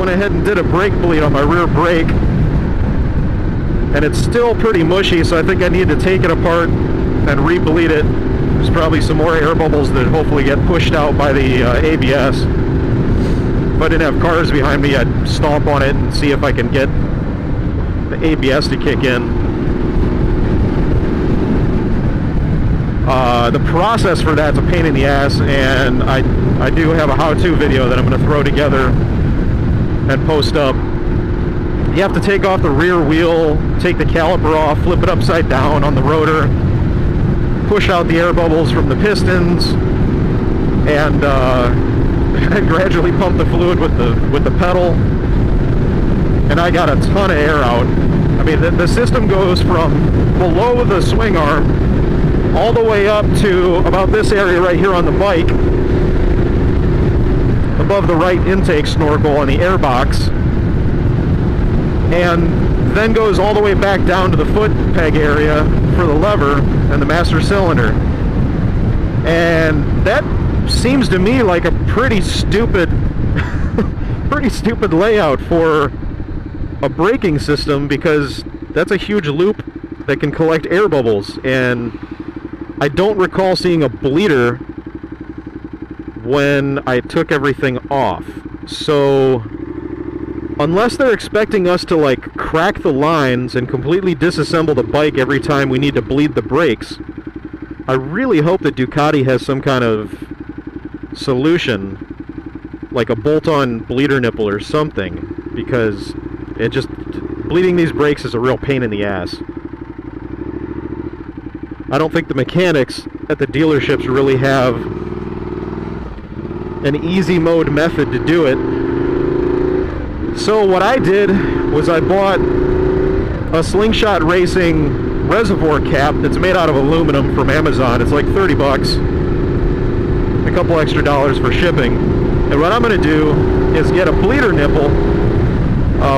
went ahead and did a brake bleed on my rear brake, and it's still pretty mushy, so I think I need to take it apart and re-bleed it. There's probably some more air bubbles that hopefully get pushed out by the ABS. If I didn't have cars behind me, I'd stomp on it and see if I can get the ABS to kick in. The process for that's a pain in the ass, and I do have a how-to video that I'm going to throw together and post up. You have to take off the rear wheel, take the caliper off, flip it upside down on the rotor, push out the air bubbles from the pistons, and gradually pump the fluid with the pedal. And I got a ton of air out. I mean, the system goes from below the swing arm all the way up to about this area right here on the bike, above the right intake snorkel on the air box, and then goes all the way back down to the foot peg area for the lever and the master cylinder. And that seems to me like a pretty stupid pretty stupid layout for a braking system, because that's a huge loop that can collect air bubbles, and I don't recall seeing a bleeder when I took everything off. So unless they're expecting us to like crack the lines and completely disassemble the bike every time we need to bleed the brakes, I really hope that Ducati has some kind of solution, like a bolt-on bleeder nipple or something, because it just, bleeding these brakes is a real pain in the ass. I don't think the mechanics at the dealerships really have an easy mode method to do it. So what I did was I bought a Slingshot Racing reservoir cap that's made out of aluminum from Amazon. It's like 30 bucks, a couple extra dollars for shipping. And what I'm going to do is get a bleeder nipple,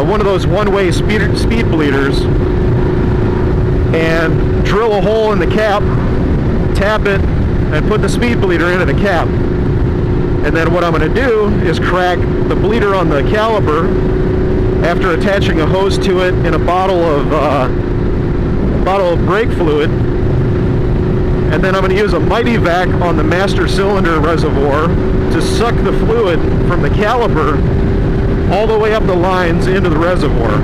one of those one-way speed bleeders, and drill a hole in the cap, tap it, and put the speed bleeder into the cap. And then what I'm going to do is crack the bleeder on the caliper after attaching a hose to it in a bottle of brake fluid. And then I'm going to use a Mighty Vac on the master cylinder reservoir to suck the fluid from the caliper all the way up the lines into the reservoir.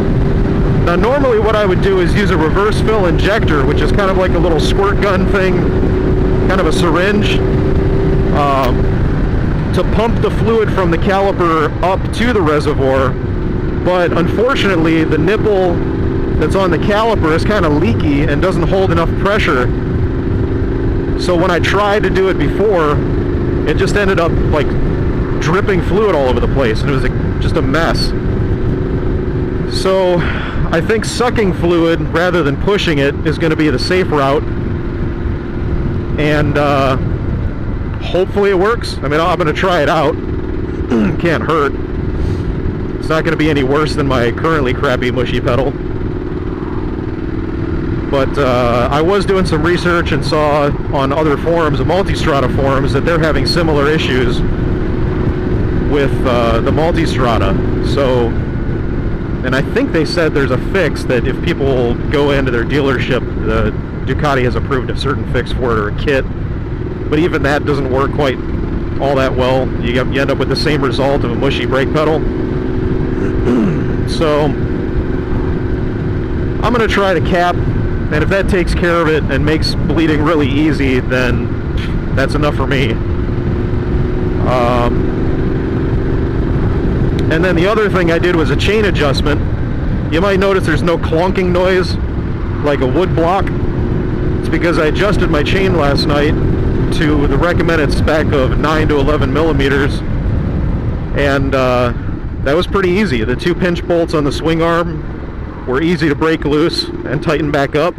Now normally what I would do is use a reverse fill injector, which is kind of like a little squirt gun thing, kind of a syringe, to pump the fluid from the caliper up to the reservoir. But unfortunately the nipple that's on the caliper is kind of leaky and doesn't hold enough pressure. So when I tried to do it before, it just ended up like dripping fluid all over the place, and it was just a mess. So I think sucking fluid rather than pushing it is going to be the safe route, and hopefully it works. I mean, I'm going to try it out. Can't hurt. It's not going to be any worse than my currently crappy mushy pedal. But I was doing some research and saw on other forums, the Multistrada forums, that they're having similar issues with the Multistrada. So, and I think they said there's a fix that if people go into their dealership, the Ducati has approved a certain fix for it, or a kit. But even that doesn't work quite all that well. You end up with the same result of a mushy brake pedal. So I'm going to try to cap, and if that takes care of it and makes bleeding really easy, then that's enough for me. And then the other thing I did was a chain adjustment. You might notice there's no clonking noise like a wood block. It's because I adjusted my chain last night to the recommended spec of 9 to 11 millimeters, and that was pretty easy. The 2 pinch bolts on the swing arm were easy to break loose and tighten back up.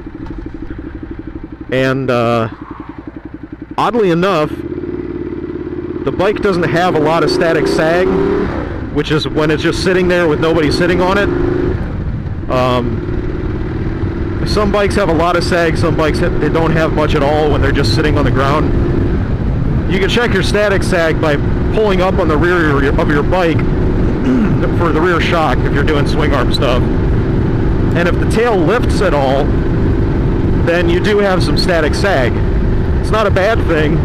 And oddly enough, the bike doesn't have a lot of static sag, which is when it's just sitting there with nobody sitting on it. Some bikes have a lot of sag, some bikes they don't have much at all when they're just sitting on the ground. You can check your static sag by pulling up on the rear of your bike, for the rear shock if you're doing swing arm stuff. And if the tail lifts at all, then you do have some static sag. It's not a bad thing.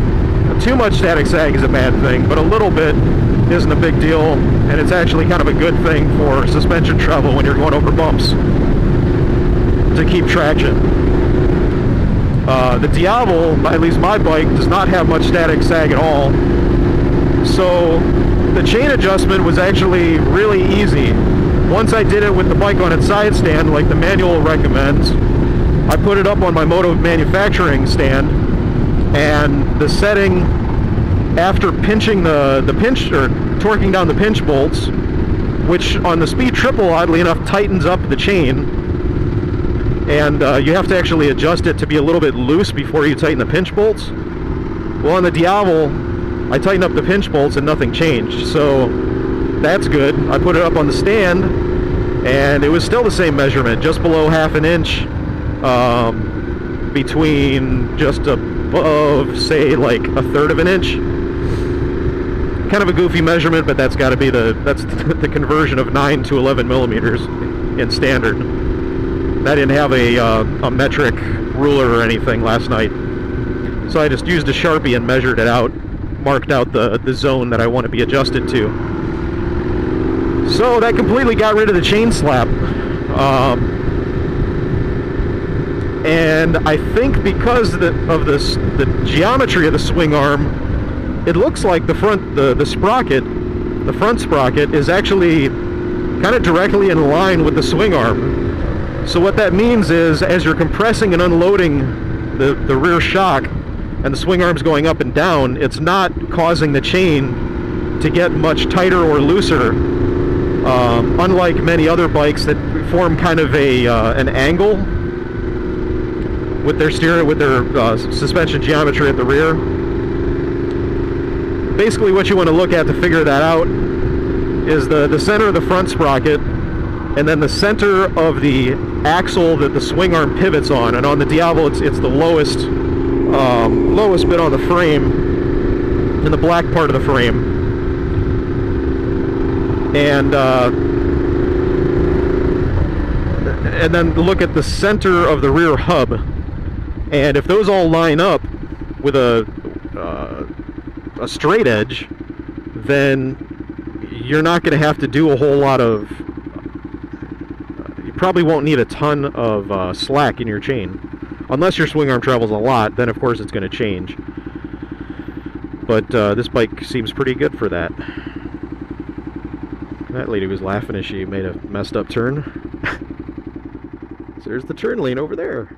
Too much static sag is a bad thing, but a little bit isn't a big deal, and it's actually kind of a good thing for suspension travel when you're going over bumps to keep traction. The Diavel, at least my bike, does not have much static sag at all, so the chain adjustment was actually really easy. Once I did it with the bike on its side stand, like the manual recommends, I put it up on my Moto manufacturing stand, and the setting after pinching the pinch, or torquing down the pinch bolts, which on the Speed Triple, oddly enough, tightens up the chain, and you have to actually adjust it to be a little bit loose before you tighten the pinch bolts. Well, on the Diavel, I tightened up the pinch bolts and nothing changed, so that's good. I put it up on the stand, and it was still the same measurement, just below ½ an inch, between just above, say, like 1/3 of an inch. Kind of a goofy measurement, but that's got to be that's the conversion of 9 to 11 millimeters in standard. I didn't have a metric ruler or anything last night, so I just used a Sharpie and measured it out, marked out the zone that I want to be adjusted to. So that completely got rid of the chain slap. And I think because of the geometry of the swing arm, it looks like the front sprocket is actually kind of directly in line with the swing arm. So what that means is, as you're compressing and unloading the rear shock and the swing arm's going up and down, it's not causing the chain to get much tighter or looser. Unlike many other bikes that form kind of an angle with their suspension geometry at the rear. Basically, what you want to look at to figure that out is the center of the front sprocket, and then the center of the axle that the swing arm pivots on. And on the Diavel, it's the lowest bit on the frame, in the black part of the frame. And then look at the center of the rear hub, and if those all line up with a straight edge, then you're not going to have to do a whole lot of, you probably won't need a ton of slack in your chain, unless your swing arm travels a lot. Then of course it's going to change, but this bike seems pretty good for that. That lady was laughing as she made a messed up turn. So there's the turn lane over there.